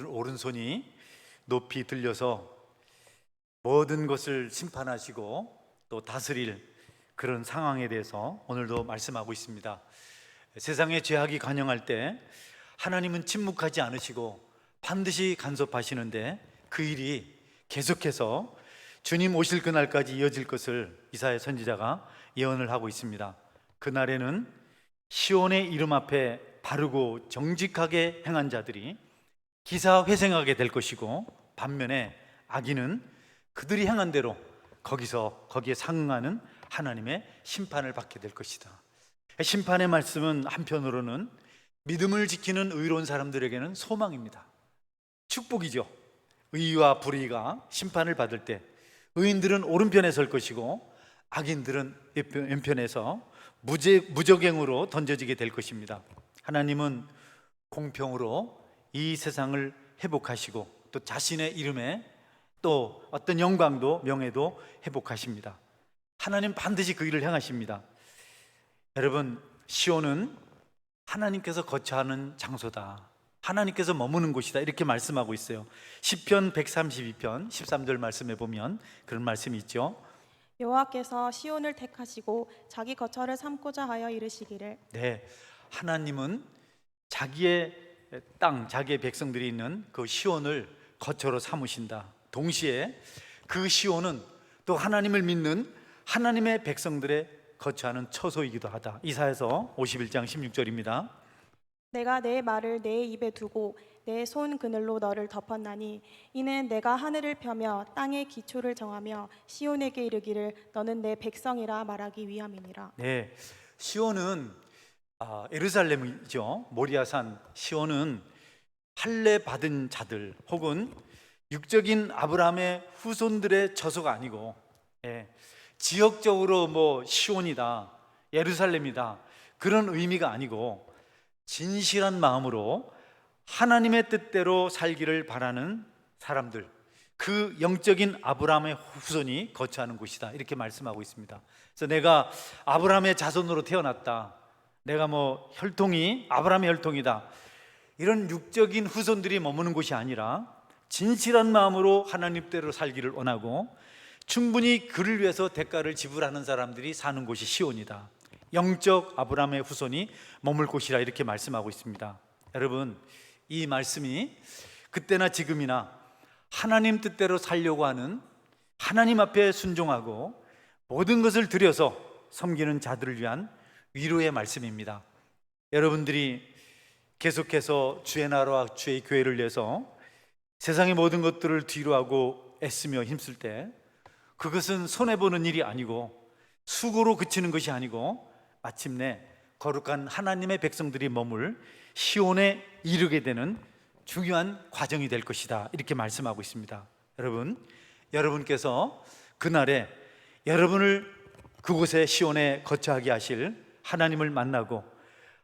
오른손이 높이 들려서 모든 것을 심판하시고 또 다스릴 그런 상황에 대해서 오늘도 말씀하고 있습니다. 세상에 죄악이 관영할 때 하나님은 침묵하지 않으시고 반드시 간섭하시는데 그 일이 계속해서 주님 오실 그날까지 이어질 것을 이사야 선지자가 예언을 하고 있습니다. 그날에는 시온의 이름 앞에 바르고 정직하게 행한 자들이 기사회생하게 될 것이고, 반면에 악인은 그들이 행한 대로 거기에 상응하는 하나님의 심판을 받게 될 것이다. 심판의 말씀은 한편으로는 믿음을 지키는 의로운 사람들에게는 소망입니다. 축복이죠. 의와 불의가 심판을 받을 때 의인들은 오른편에 설 것이고 악인들은 왼편에서 무적행으로 던져지게 될 것입니다. 하나님은 공평으로 이 세상을 회복하시고 또 자신의 이름에 또 어떤 영광도 명예도 회복하십니다. 하나님 반드시 그 일을 행하십니다. 여러분, 시온은 하나님께서 거처하는 장소다, 하나님께서 머무는 곳이다, 이렇게 말씀하고 있어요. 시편 132편 13절 말씀에 보면 그런 말씀이 있죠. 여호와께서 시온을 택하시고 자기 거처를 삼고자 하여 이르시기를. 네, 하나님은 자기의 땅, 자기의 백성들이 있는 그 시온을 거처로 삼으신다. 동시에 그 시온은 또 하나님을 믿는 하나님의 백성들의 거처하는 처소이기도 하다. 이사야서 51장 16절입니다. 내가 내 말을 내 입에 두고 내 손 그늘로 너를 덮었나니 이는 내가 하늘을 펴며 땅의 기초를 정하며 시온에게 이르기를 너는 내 백성이라 말하기 위함이니라. 네, 시온은 예루살렘이죠. 모리아산. 시온은 할례 받은 자들 혹은 육적인 아브라함의 후손들의 처소가 아니고, 지역적으로 시온이다, 예루살렘이다, 그런 의미가 아니고 진실한 마음으로 하나님의 뜻대로 살기를 바라는 사람들, 그 영적인 아브라함의 후손이 거처하는 곳이다, 이렇게 말씀하고 있습니다. 그래서 내가 아브라함의 자손으로 태어났다, 내가 혈통이 아브라함의 혈통이다, 이런 육적인 후손들이 머무는 곳이 아니라 진실한 마음으로 하나님대로 살기를 원하고 충분히 그를 위해서 대가를 지불하는 사람들이 사는 곳이 시온이다, 영적 아브라함의 후손이 머물 곳이라, 이렇게 말씀하고 있습니다. 여러분, 이 말씀이 그때나 지금이나 하나님 뜻대로 살려고 하는, 하나님 앞에 순종하고 모든 것을 들여서 섬기는 자들을 위한 위로의 말씀입니다. 여러분들이 계속해서 주의 나라와 주의 교회를 위해서 세상의 모든 것들을 뒤로하고 애쓰며 힘쓸 때 그것은 손해보는 일이 아니고 수고로 그치는 것이 아니고 마침내 거룩한 하나님의 백성들이 머물 시온에 이르게 되는 중요한 과정이 될 것이다, 이렇게 말씀하고 있습니다. 여러분께서 그날에 여러분을 그곳에 시온에 거처하게 하실 하나님을 만나고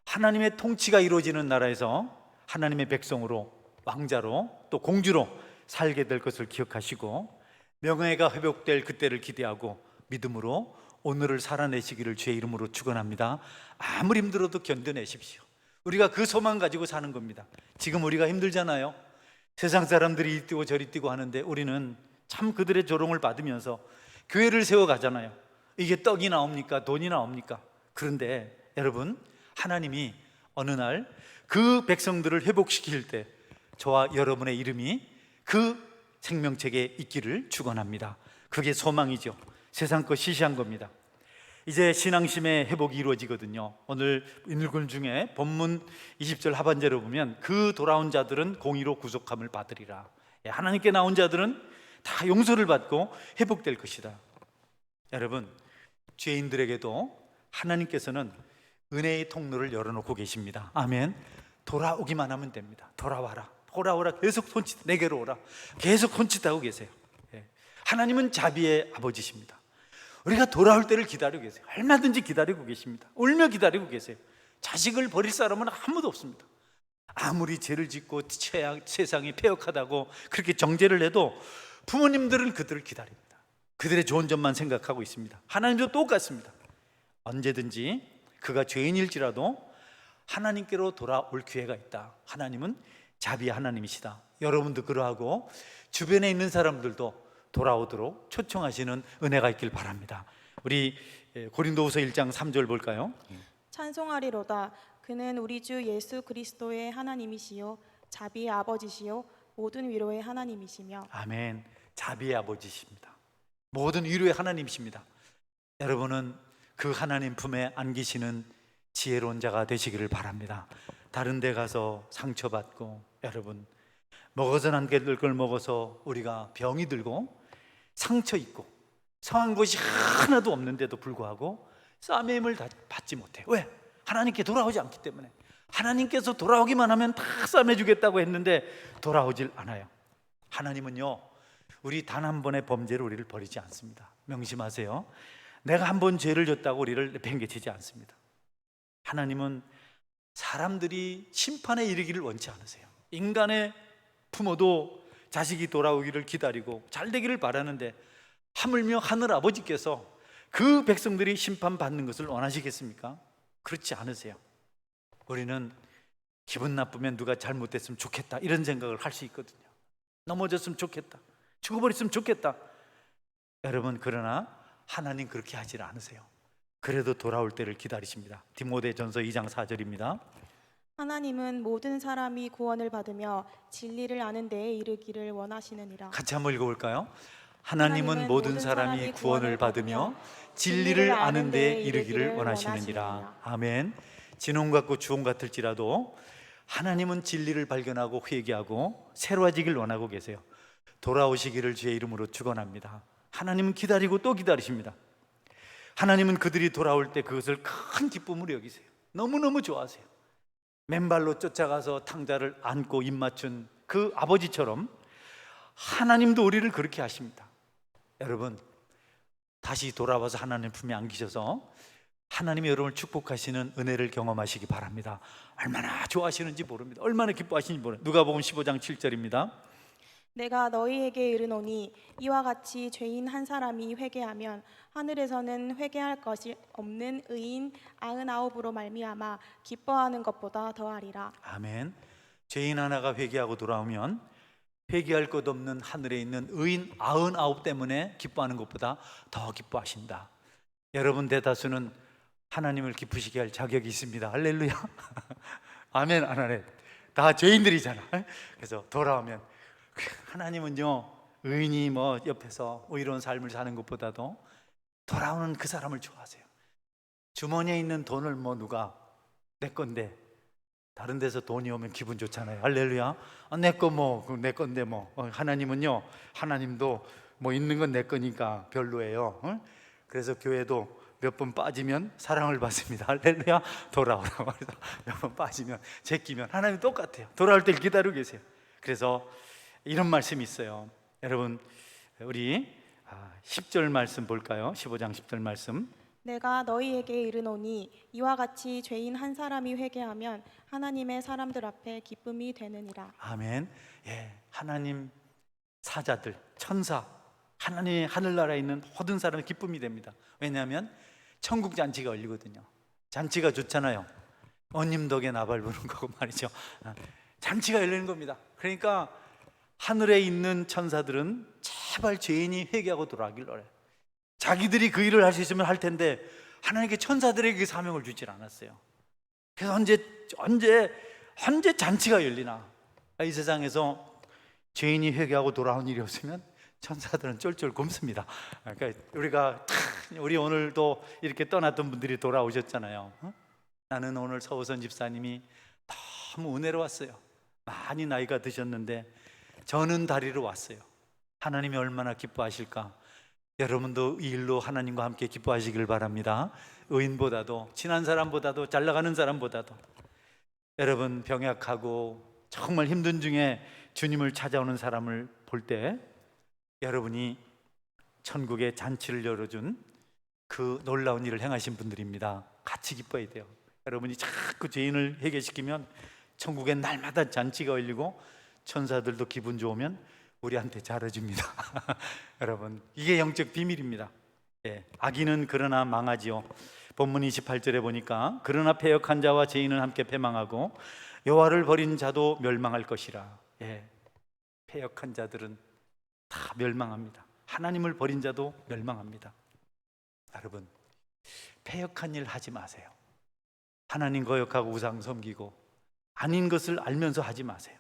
하나님의 통치가 이루어지는 나라에서 하나님의 백성으로, 왕자로 또 공주로 살게 될 것을 기억하시고 명예가 회복될 그때를 기대하고 믿음으로 오늘을 살아내시기를 주의 이름으로 축원합니다. 아무리 힘들어도 견뎌내십시오. 우리가 그 소망 가지고 사는 겁니다. 지금 우리가 힘들잖아요. 세상 사람들이 이 뛰고 저리 뛰고 하는데 우리는 참 그들의 조롱을 받으면서 교회를 세워가잖아요. 이게 떡이 나옵니까? 돈이 나옵니까? 그런데 여러분, 하나님이 어느 날 그 백성들을 회복시킬 때 저와 여러분의 이름이 그 생명책에 있기를 축원합니다. 그게 소망이죠. 세상 거 시시한 겁니다. 이제 신앙심의 회복이 이루어지거든요. 오늘 읽은 중에 본문 20절 하반절을 보면 그 돌아온 자들은 공의로 구속함을 받으리라. 하나님께 나온 자들은 다 용서를 받고 회복될 것이다. 여러분, 죄인들에게도 하나님께서는 은혜의 통로를 열어놓고 계십니다. 아멘. 돌아오기만 하면 됩니다. 돌아와라. 계속 손짓, 내게로 오라. 계속 손짓하고 계세요. 하나님은 자비의 아버지십니다. 우리가 돌아올 때를 기다리고 계세요. 얼마든지 기다리고 계십니다. 울며 기다리고 계세요. 자식을 버릴 사람은 아무도 없습니다. 아무리 죄를 짓고 세상이 폐역하다고 그렇게 정죄를 해도 부모님들은 그들을 기다립니다. 그들의 좋은 점만 생각하고 있습니다. 하나님도 똑같습니다. 언제든지 그가 죄인일지라도 하나님께로 돌아올 기회가 있다. 하나님은 자비의 하나님이시다. 여러분도 그러하고 주변에 있는 사람들도 돌아오도록 초청하시는 은혜가 있길 바랍니다. 우리 고린도후서 1장 3절 볼까요? 찬송하리로다. 그는 우리 주 예수 그리스도의 하나님이시요 자비의 아버지시요 모든 위로의 하나님이시며. 아멘. 자비의 아버지십니다. 모든 위로의 하나님이십니다. 여러분은 그 하나님 품에 안기시는 지혜로운 자가 되시기를 바랍니다. 다른 데 가서 상처받고, 여러분 먹어서는 안 될 걸 먹어서 우리가 병이 들고 상처 있고 상한 것이 하나도 없는데도 불구하고 싸매임을 받지 못해요. 왜? 하나님께 돌아오지 않기 때문에. 하나님께서 돌아오기만 하면 다 싸매주겠다고 했는데 돌아오질 않아요. 하나님은요, 우리 단 한 번의 범죄로 우리를 버리지 않습니다. 명심하세요. 내가 한 번 죄를 졌다고 우리를 내팽개치지 않습니다. 하나님은 사람들이 심판에 이르기를 원치 않으세요. 인간의 부모도 자식이 돌아오기를 기다리고 잘 되기를 바라는데, 하물며 하늘 아버지께서 그 백성들이 심판받는 것을 원하시겠습니까? 그렇지 않으세요. 우리는 기분 나쁘면 누가 잘못됐으면 좋겠다 이런 생각을 할 수 있거든요. 넘어졌으면 좋겠다, 죽어버렸으면 좋겠다. 여러분, 그러나 하나님 그렇게 하지 않으세요. 그래도 돌아올 때를 기다리십니다. 디모데전서 2장 4절입니다. 하나님은 모든 사람이 구원을 받으며 진리를 아는 데에 이르기를 원하시느니라. 같이 한번 읽어볼까요? 하나님은 모든 사람이 구원을 받으며 진리를 아는 데에 이르기를 원하시느니라. 아멘. 진홍 같고 주홍 같을지라도 하나님은 진리를 발견하고 회개하고 새로워지길 원하고 계세요. 돌아오시기를 주의 이름으로 축원합니다. 하나님은 기다리고 또 기다리십니다. 하나님은 그들이 돌아올 때 그것을 큰 기쁨으로 여기세요. 너무너무 좋아하세요. 맨발로 쫓아가서 탕자를 안고 입 맞춘 그 아버지처럼 하나님도 우리를 그렇게 하십니다. 여러분, 다시 돌아와서 하나님 품에 안기셔서 하나님이 여러분을 축복하시는 은혜를 경험하시기 바랍니다. 얼마나 좋아하시는지 모릅니다. 얼마나 기뻐하시는지 모릅니다. 누가복음 15장 7절입니다. 내가 너희에게 이르노니 이와 같이 죄인 한 사람이 회개하면 하늘에서는 회개할 것이 없는 의인 99으로 말미암아 기뻐하는 것보다 더하리라. 아멘. 죄인 하나가 회개하고 돌아오면 회개할 것 없는 하늘에 있는 의인 99 때문에 기뻐하는 것보다 더 기뻐하신다. 여러분 대다수는 하나님을 기쁘시게 할 자격이 있습니다. 할렐루야. 아멘. 안 하네. 다 죄인들이잖아. 그래서 돌아오면 하나님은요, 의인이 뭐 옆에서 의로운 삶을 사는 것보다도 돌아오는 그 사람을 좋아하세요. 주머니에 있는 돈을 뭐 누가 내 건데 다른 데서 돈이 오면 기분 좋잖아요. 할렐루야. 내 거 뭐 내 건데 뭐. 하나님은요, 하나님도 뭐 있는 건 내 거니까 별로예요. 그래서 교회도 몇 번 빠지면 사랑을 받습니다. 할렐루야. 돌아오라고. 몇 번 빠지면 제끼면 하나님 똑같아요. 돌아올 때를 기다리고 계세요. 그래서 이런 말씀이 있어요. 여러분, 우리 10절 말씀 볼까요? 15장 10절 말씀. 내가 너희에게 이르노니 이와 같이 죄인 한 사람이 회개하면 하나님의 사람들 앞에 기쁨이 되느니라. 아멘. 예, 하나님 사자들, 천사, 하나님의 하늘나라에 있는 모든 사람의 기쁨이 됩니다. 왜냐하면 천국 잔치가 열리거든요. 잔치가 좋잖아요. 언님 덕에 나발 부는 거고 말이죠. 잔치가 열리는 겁니다. 그러니까 하늘에 있는 천사들은 제발 죄인이 회개하고 돌아가길 바라요. 자기들이 그 일을 할 수 있으면 할 텐데 하나님께 천사들에게 그 사명을 주질 않았어요. 그래서 언제 잔치가 열리나. 이 세상에서 죄인이 회개하고 돌아온 일이 없으면 천사들은 쫄쫄 굶습니다. 그러니까 우리 오늘도 이렇게 떠났던 분들이 돌아오셨잖아요. 나는 오늘 서우선 집사님이 너무 은혜로웠어요. 많이 나이가 드셨는데 저는 다리로 왔어요. 하나님이 얼마나 기뻐하실까. 여러분도 이 일로 하나님과 함께 기뻐하시길 바랍니다. 의인보다도, 친한 사람보다도, 잘 나가는 사람보다도. 여러분, 병약하고 정말 힘든 중에 주님을 찾아오는 사람을 볼 때 여러분이 천국의 잔치를 열어준 그 놀라운 일을 행하신 분들입니다. 같이 기뻐야 돼요. 여러분이 자꾸 죄인을 회개시키면 천국엔 날마다 잔치가 열리고 천사들도 기분 좋으면 우리한테 잘해줍니다. 여러분, 이게 영적 비밀입니다. 예, 악인은 그러나 망하지요. 본문 28절에 보니까 그러나 패역한 자와 죄인은 함께 패망하고 여호와를 버린 자도 멸망할 것이라. 예, 패역한 자들은 다 멸망합니다. 하나님을 버린 자도 멸망합니다. 여러분, 패역한 일 하지 마세요. 하나님 거역하고 우상 섬기고 아닌 것을 알면서 하지 마세요.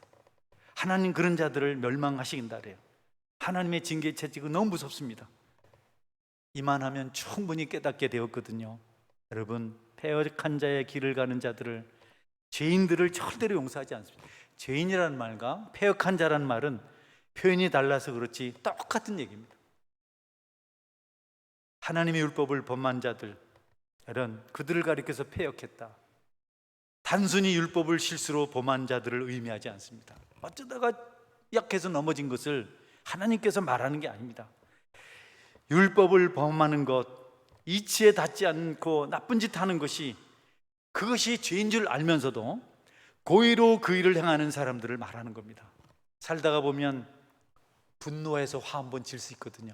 하나님 그런 자들을 멸망하시긴다 그래요. 하나님의 징계 채찍은 너무 무섭습니다. 이만하면 충분히 깨닫게 되었거든요. 여러분, 패역한 자의 길을 가는 자들을, 죄인들을 절대로 용서하지 않습니다. 죄인이라는 말과 패역한 자라는 말은 표현이 달라서 그렇지 똑같은 얘기입니다. 하나님의 율법을 범한 자들, 이런 그들을 가리켜서 패역했다. 단순히 율법을 실수로 범한 자들을 의미하지 않습니다. 어쩌다가 약해서 넘어진 것을 하나님께서 말하는 게 아닙니다. 율법을 범하는 것, 이치에 닿지 않고 나쁜 짓 하는 것이, 그것이 죄인 줄 알면서도 고의로 그 일을 행하는 사람들을 말하는 겁니다. 살다가 보면 분노해서 화 한번 질 수 있거든요.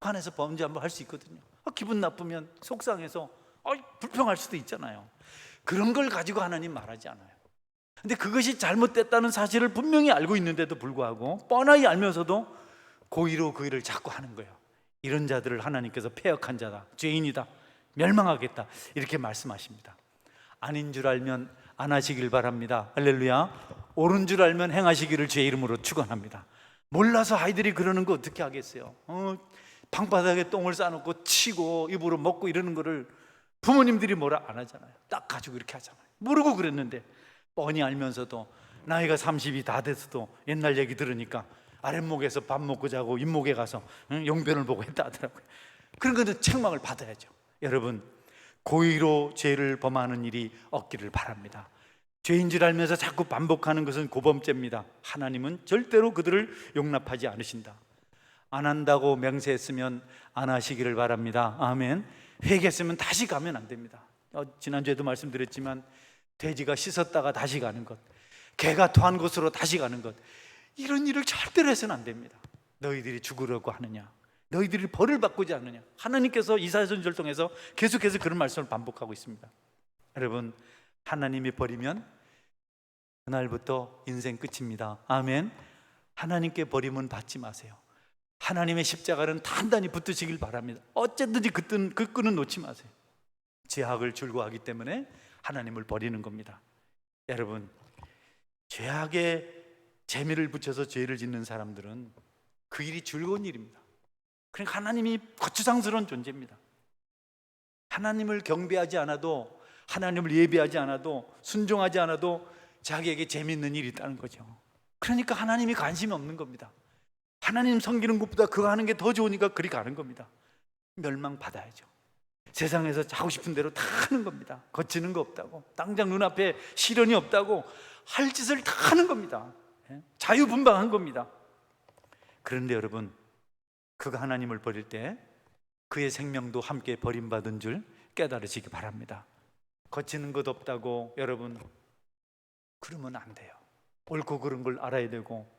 화내서 범죄 한번 할 수 있거든요. 기분 나쁘면 속상해서 불평할 수도 있잖아요. 그런 걸 가지고 하나님 말하지 않아요. 근데 그것이 잘못됐다는 사실을 분명히 알고 있는데도 불구하고 뻔하게 알면서도 고의로 그 일을 자꾸 하는 거예요. 이런 자들을 하나님께서 패역한 자다, 죄인이다, 멸망하겠다, 이렇게 말씀하십니다. 아닌 줄 알면 안 하시길 바랍니다. 할렐루야. 옳은 줄 알면 행하시기를 주의 이름으로 축원합니다. 몰라서 아이들이 그러는 거 어떻게 하겠어요? 방바닥에 똥을 싸놓고 치고 입으로 먹고 이러는 거를 부모님들이 뭐라 안 하잖아요. 딱 가지고 이렇게 하잖아요. 모르고 그랬는데 뻔히 알면서도 나이가 30이 다 돼서도 옛날 얘기 들으니까 아랫목에서 밥 먹고 자고 윗목에 가서 용변을 보고 했다 하더라고요. 그런 거는 책망을 받아야죠. 여러분, 고의로 죄를 범하는 일이 없기를 바랍니다. 죄인 줄 알면서 자꾸 반복하는 것은 고범죄입니다. 하나님은 절대로 그들을 용납하지 않으신다. 안 한다고 맹세했으면 안 하시기를 바랍니다. 아멘. 회개했으면 다시 가면 안 됩니다. 지난주에도 말씀드렸지만 돼지가 씻었다가 다시 가는 것, 개가 토한 곳으로 다시 가는 것, 이런 일을 절대로 해서는 안 됩니다. 너희들이 죽으려고 하느냐, 너희들이 벌을 바꾸지 않느냐. 하나님께서 이사야서를 통해서 계속해서 그런 말씀을 반복하고 있습니다. 여러분, 하나님이 버리면 그날부터 인생 끝입니다. 아멘. 하나님께 버림은 받지 마세요. 하나님의 십자가는 단단히 붙드시길 바랍니다. 어쨌든지 그 끈은 놓지 마세요. 죄악을 즐거워하기 때문에 하나님을 버리는 겁니다. 여러분, 죄악에 재미를 붙여서 죄를 짓는 사람들은 그 일이 즐거운 일입니다. 그러니까 하나님이 거추장스러운 존재입니다. 하나님을 경배하지 않아도, 하나님을 예배하지 않아도, 순종하지 않아도 자기에게 재미있는 일이 있다는 거죠. 그러니까 하나님이 관심이 없는 겁니다. 하나님 섬기는 것보다 그거 하는 게 더 좋으니까 그리 가는 겁니다. 멸망받아야죠. 세상에서 하고 싶은 대로 다 하는 겁니다. 거치는 거 없다고, 당장 눈앞에 시련이 없다고 할 짓을 다 하는 겁니다. 자유분방한 겁니다. 그런데 여러분, 그가 하나님을 버릴 때 그의 생명도 함께 버림받은 줄 깨달으시기 바랍니다. 거치는 것 없다고 여러분 그러면 안 돼요. 옳고 그른 걸 알아야 되고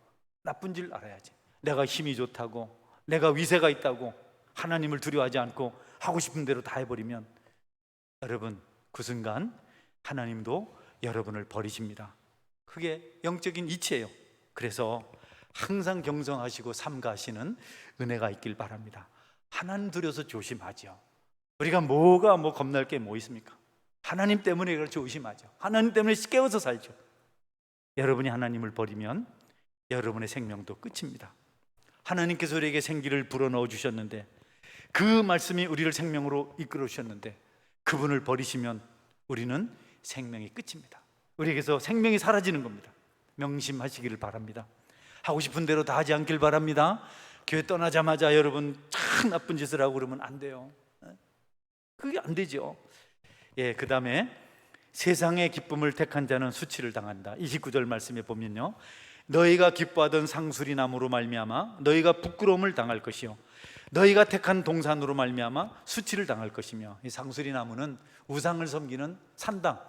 나쁜 줄 알아야지. 내가 힘이 좋다고, 내가 위세가 있다고 하나님을 두려워하지 않고 하고 싶은 대로 다 해버리면 여러분, 그 순간 하나님도 여러분을 버리십니다. 그게 영적인 이치예요. 그래서 항상 경성하시고 삼가하시는 은혜가 있길 바랍니다. 하나님 두려워서 조심하죠. 우리가 뭐가 겁날 게 뭐 있습니까? 하나님 때문에 그걸 조심하죠. 하나님 때문에 깨어서 살죠. 여러분이 하나님을 버리면 여러분의 생명도 끝입니다. 하나님께서 우리에게 생기를 불어넣어 주셨는데, 그 말씀이 우리를 생명으로 이끌어 주셨는데 그분을 버리시면 우리는 생명이 끝입니다. 우리에게서 생명이 사라지는 겁니다. 명심하시기를 바랍니다. 하고 싶은 대로 다 하지 않길 바랍니다. 교회 떠나자마자 여러분 참 나쁜 짓을 하고 그러면 안 돼요. 그게 안 되죠. 그 다음에 세상의 기쁨을 택한 자는 수치를 당한다. 29절 말씀에 보면요, 너희가 기뻐하던 상수리 나무로 말미암아 너희가 부끄러움을 당할 것이요 너희가 택한 동산으로 말미암아 수치를 당할 것이며. 이 상수리 나무는 우상을 섬기는 산당,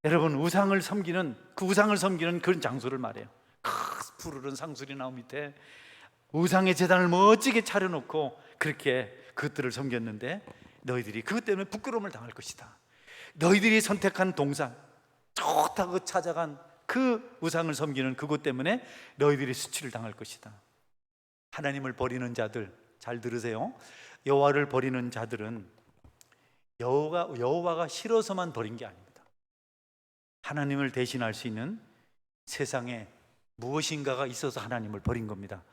여러분 우상을 섬기는 그런 장소를 말해요. 푸르른 상수리 나무 밑에 우상의 제단을 멋지게 차려놓고 그렇게 그것들을 섬겼는데 너희들이 그것 때문에 부끄러움을 당할 것이다. 너희들이 선택한 동산, 좋다고 찾아간 그 우상을 섬기는 그것 때문에 너희들이 수치를 당할 것이다. 하나님을 버리는 자들, 잘 들으세요. 여호와를 버리는 자들은 여호와가 싫어서만 버린 게 아닙니다. 하나님을 대신할 수 있는 세상에 무엇인가가 있어서 하나님을 버린 겁니다.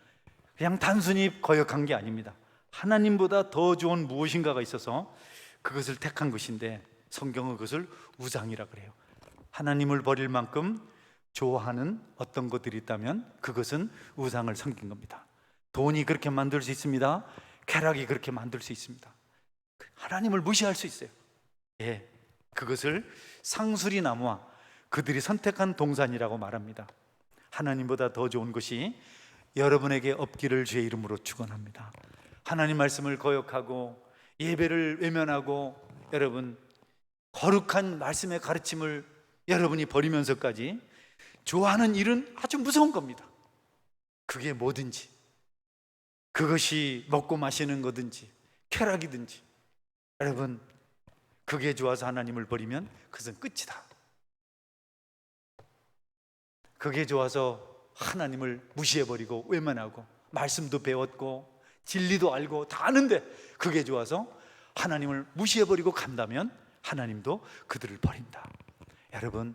그냥 단순히 거역한 게 아닙니다. 하나님보다 더 좋은 무엇인가가 있어서 그것을 택한 것인데, 성경은 그것을 우상이라 그래요. 하나님을 버릴 만큼 좋아하는 어떤 것들이 있다면 그것은 우상을 섬긴 겁니다. 돈이 그렇게 만들 수 있습니다. 쾌락이 그렇게 만들 수 있습니다. 하나님을 무시할 수 있어요. 예, 그것을 상수리 나무와 그들이 선택한 동산이라고 말합니다. 하나님보다 더 좋은 것이 여러분에게 없기를 주의 이름으로 축원합니다. 하나님 말씀을 거역하고 예배를 외면하고 여러분 거룩한 말씀의 가르침을 여러분이 버리면서까지 좋아하는 일은 아주 무서운 겁니다. 그게 뭐든지, 그것이 먹고 마시는 거든지 쾌락이든지, 여러분 그게 좋아서 하나님을 버리면 그것은 끝이다. 그게 좋아서 하나님을 무시해버리고 외면하고 말씀도 배웠고 진리도 알고 다 아는데 그게 좋아서 하나님을 무시해버리고 간다면 하나님도 그들을 버린다. 여러분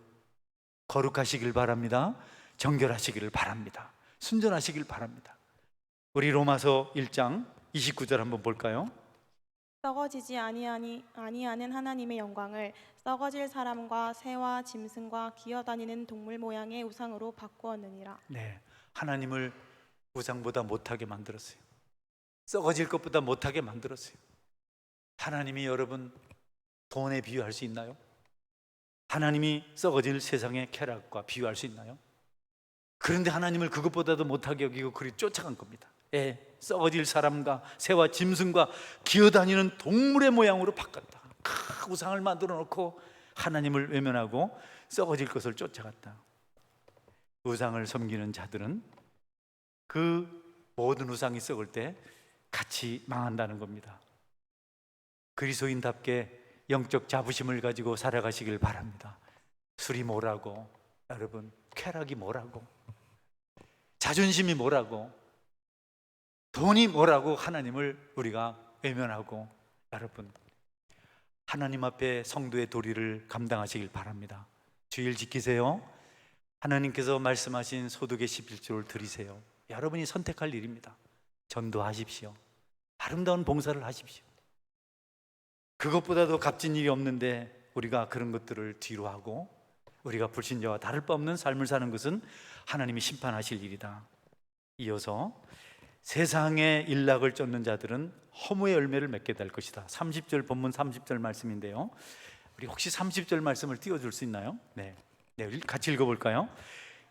거룩하시길 바랍니다. 정결하시기를 바랍니다. 순전하시길 바랍니다. 우리 로마서 1장 29절 한번 볼까요? 썩어지지 아니하는 하나님의 영광을 썩어질 사람과 새와 짐승과 기어다니는 동물 모양의 우상으로 바꾸었느니라. 네, 하나님을 우상보다 못하게 만들었어요. 썩어질 것보다 못하게 만들었어요. 하나님이 여러분 돈에 비유할 수 있나요? 하나님이 썩어질 세상의 쾌락과 비유할 수 있나요? 그런데 하나님을 그것보다도 못하게 여기고 그리 쫓아간 겁니다. 예, 썩어질 사람과 새와 짐승과 기어다니는 동물의 모양으로 바꿨다. 우상을 만들어 놓고 하나님을 외면하고 썩어질 것을 쫓아갔다. 우상을 섬기는 자들은 그 모든 우상이 썩을 때 같이 망한다는 겁니다. 그리스도인답게 영적 자부심을 가지고 살아가시길 바랍니다. 술이 뭐라고, 여러분 쾌락이 뭐라고, 자존심이 뭐라고, 돈이 뭐라고 하나님을 우리가 외면하고, 여러분 하나님 앞에 성도의 도리를 감당하시길 바랍니다. 주일 지키세요. 하나님께서 말씀하신 소득의 11조를 드리세요. 여러분이 선택할 일입니다. 전도하십시오. 아름다운 봉사를 하십시오. 그것보다도 값진 일이 없는데 우리가 그런 것들을 뒤로 하고 우리가 불신자와 다를 바 없는 삶을 사는 것은 하나님이 심판하실 일이다. 이어서 세상의 일락을 쫓는 자들은 허무의 열매를 맺게 될 것이다. 30절 본문 30절 말씀인데요. 우리 혹시 30절 말씀을 띄워줄 수 있나요? 네, 같이 읽어볼까요?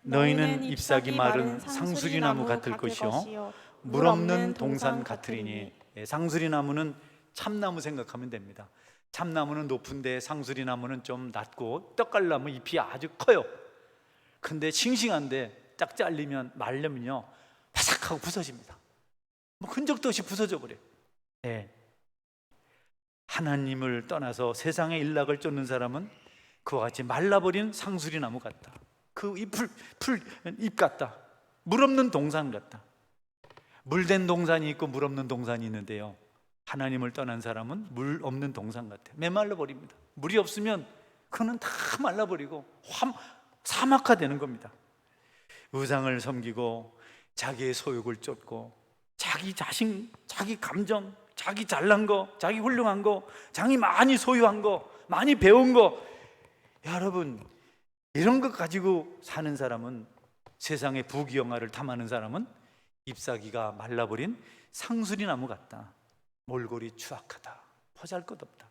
너희는 잎사귀 마른 상수리나무 같을 것이요 물 없는 동산 같으리니. 상수리나무는 참나무 생각하면 됩니다. 참나무는 높은데 상수리나무는 좀 낮고 떡갈나무 잎이 아주 커요. 근데 싱싱한데 딱 잘리면 말려면요 바삭하고 부서집니다. 뭐 흔적도 없이 부서져 버려요. 네. 하나님을 떠나서 세상의 일락을 쫓는 사람은 그와 같이 말라버린 상수리나무 같다. 그 잎 같다. 물 없는 동산 같다. 물된 동산이 있고 물 없는 동산이 있는데요, 하나님을 떠난 사람은 물 없는 동산 같아요. 메말라 버립니다. 물이 없으면 그는 다 말라버리고 사막화되는 겁니다. 우상을 섬기고 자기의 소욕을 쫓고 자기 자신, 자기 감정, 자기 잘난 거, 자기 훌륭한 거, 자기 많이 소유한 거, 많이 배운 거, 여러분 이런 것 가지고 사는 사람은, 세상의 부귀영화를 탐하는 사람은 잎사귀가 말라버린 상수리나무 같다. 몰골이 추악하다. 보잘것없다.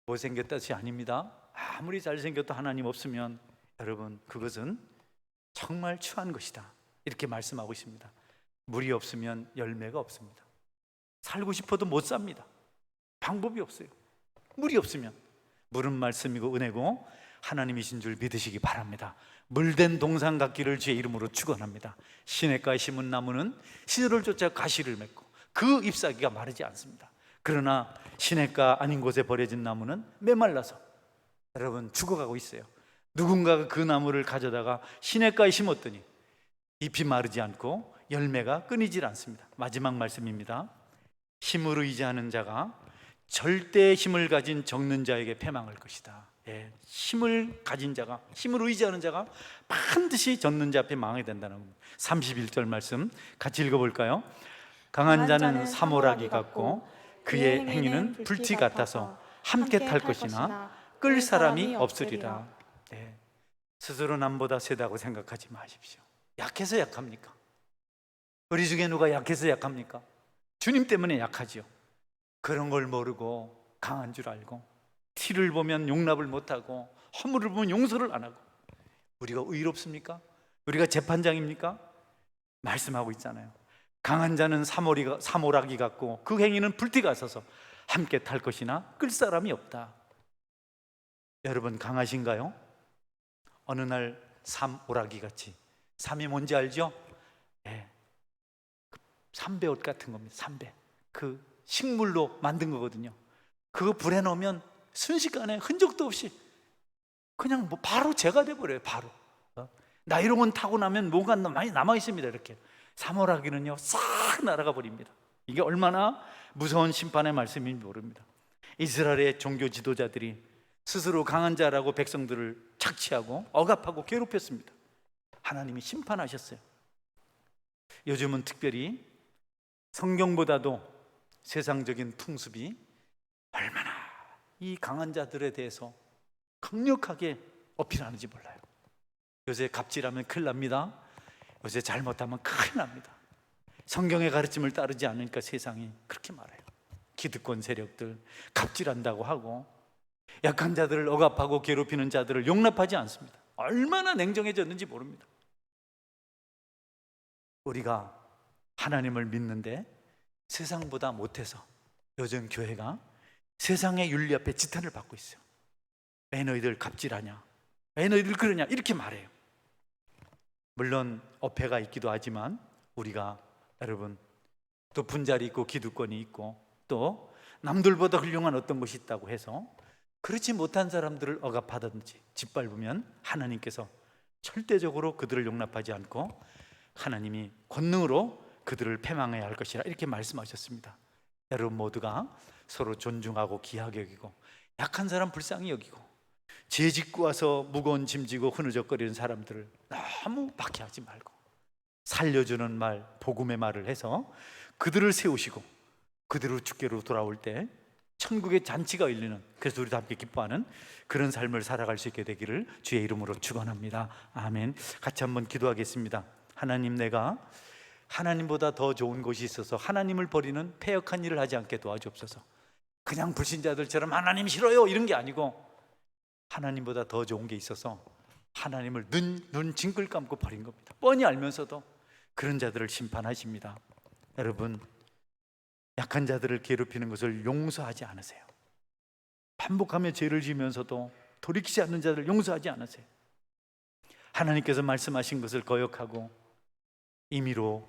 못생겼다 것이 아닙니다. 아무리 잘생겨도 하나님 없으면 여러분 그것은 정말 추한 것이다. 이렇게 말씀하고 있습니다. 물이 없으면 열매가 없습니다. 살고 싶어도 못 삽니다. 방법이 없어요. 물이 없으면. 물은 말씀이고 은혜고 하나님이신 줄 믿으시기 바랍니다. 물된 동산 같기를 주의 이름으로 축원합니다. 시냇가에 심은 나무는 시들을 쫓아 가시를 맺고 그 잎사귀가 마르지 않습니다. 그러나 시냇가 아닌 곳에 버려진 나무는 메말라서 여러분 죽어가고 있어요. 누군가가 그 나무를 가져다가 시냇가에 심었더니 잎이 마르지 않고 열매가 끊이질 않습니다. 마지막 말씀입니다. 힘을 의지하는 자가 절대의 힘을 가진 적는 자에게 패망할 것이다. 예, 힘을 가진 자가, 힘을 의지하는 자가 반드시 젖는 자 앞에 망하게 된다는 겁니다. 31절 말씀 같이 읽어볼까요? 강한 자는 사모라기 같고 그의 행위는 불티 같아서 함께 탈 것이나 끌 사람이 없으리라. 예, 스스로 남보다 세다고 생각하지 마십시오. 약해서 약합니까? 우리 중에 누가 약해서 약합니까? 주님 때문에 약하지요. 그런 걸 모르고 강한 줄 알고 티를 보면 용납을 못하고 허물을 보면 용서를 안 하고, 우리가 의롭습니까? 우리가 재판장입니까? 말씀하고 있잖아요. 강한 자는 사모라기 같고 그 행위는 불티가 있어서 함께 탈 것이나 끌 사람이 없다. 여러분 강하신가요? 어느 날 삼오라기 같이, 삼이 뭔지 알죠? 네. 삼배옷 같은 겁니다. 삼배, 그 식물로 만든 거거든요. 그거 불에 넣으면 순식간에 흔적도 없이 그냥 뭐 바로 재가 돼버려요. 바로 나이롱은 타고 나면 뭐가 많이 남아 있습니다. 이렇게 사모라기는요 싹 날아가 버립니다. 이게 얼마나 무서운 심판의 말씀인지 모릅니다. 이스라엘의 종교 지도자들이 스스로 강한 자라고 백성들을 착취하고 억압하고 괴롭혔습니다. 하나님이 심판하셨어요. 요즘은 특별히 성경보다도 세상적인 풍습이 얼마나 이 강한 자들에 대해서 강력하게 어필하는지 몰라요. 요새 갑질하면 큰일 납니다. 요새 잘못하면 큰일 납니다. 성경의 가르침을 따르지 않으니까 세상이 그렇게 말해요. 기득권 세력들 갑질한다고 하고 약한 자들을 억압하고 괴롭히는 자들을 용납하지 않습니다. 얼마나 냉정해졌는지 모릅니다. 우리가 하나님을 믿는데 세상보다 못해서 요즘 교회가 세상의 윤리 앞에 지탄을 받고 있어요. 왜 너희들 갑질하냐, 왜 너희들 그러냐, 이렇게 말해요. 물론 어폐가 있기도 하지만 우리가 여러분 높은 자리 있고 기득권이 있고 또 남들보다 훌륭한 어떤 것이 있다고 해서 그렇지 못한 사람들을 억압하든지 짓밟으면 하나님께서 절대적으로 그들을 용납하지 않고 하나님이 권능으로 그들을 패망해야 할 것이라 이렇게 말씀하셨습니다. 여러분 모두가 서로 존중하고 귀하게 여기고 약한 사람 불쌍히 여기고 죄 짓고 와서 무거운 짐 지고 흐느적거리는 사람들을 너무 박해하지 말고 살려주는 말, 복음의 말을 해서 그들을 세우시고 그대로 주께로 돌아올 때 천국의 잔치가 열리는, 그래서 우리도 함께 기뻐하는 그런 삶을 살아갈 수 있게 되기를 주의 이름으로 축원합니다. 아멘. 같이 한번 기도하겠습니다. 하나님, 내가 하나님보다 더 좋은 것이 있어서 하나님을 버리는 패역한 일을 하지 않게 도와주옵소서. 그냥 불신자들처럼 하나님 싫어요 이런 게 아니고 하나님보다 더 좋은 게 있어서 하나님을 눈 징글 감고 버린 겁니다. 뻔히 알면서도 그런 자들을 심판하십니다. 여러분, 약한 자들을 괴롭히는 것을 용서하지 않으세요. 반복하며 죄를 지으면서도 돌이키지 않는 자들을 용서하지 않으세요. 하나님께서 말씀하신 것을 거역하고 임의로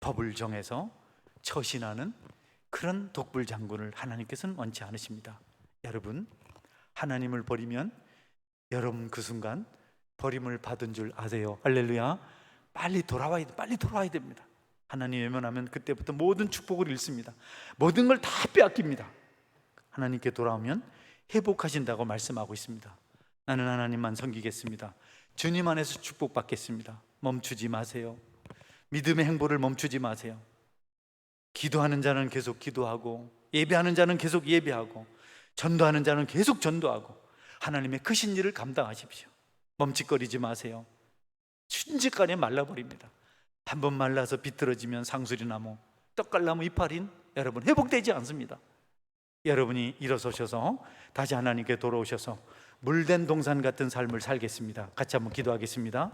법을 정해서 처신하는 그런 독불 장군을 하나님께서는 원치 않으십니다. 여러분, 하나님을 버리면 여러분 그 순간 버림을 받은 줄 아세요? 할렐루야. 빨리 돌아와야 됩니다. 하나님 외면하면 그때부터 모든 축복을 잃습니다. 모든 걸 다 빼앗깁니다. 하나님께 돌아오면 회복하신다고 말씀하고 있습니다. 나는 하나님만 섬기겠습니다. 주님 안에서 축복받겠습니다. 멈추지 마세요. 믿음의 행보를 멈추지 마세요. 기도하는 자는 계속 기도하고 예배하는 자는 계속 예배하고 전도하는 자는 계속 전도하고 하나님의 크신 일을 감당하십시오. 멈칫거리지 마세요. 순식간에 말라버립니다. 한번 말라서 비틀어지면 상수리나무, 떡갈나무 이파린 여러분 회복되지 않습니다. 여러분이 일어서셔서 다시 하나님께 돌아오셔서 물된 동산 같은 삶을 살겠습니다. 같이 한번 기도하겠습니다.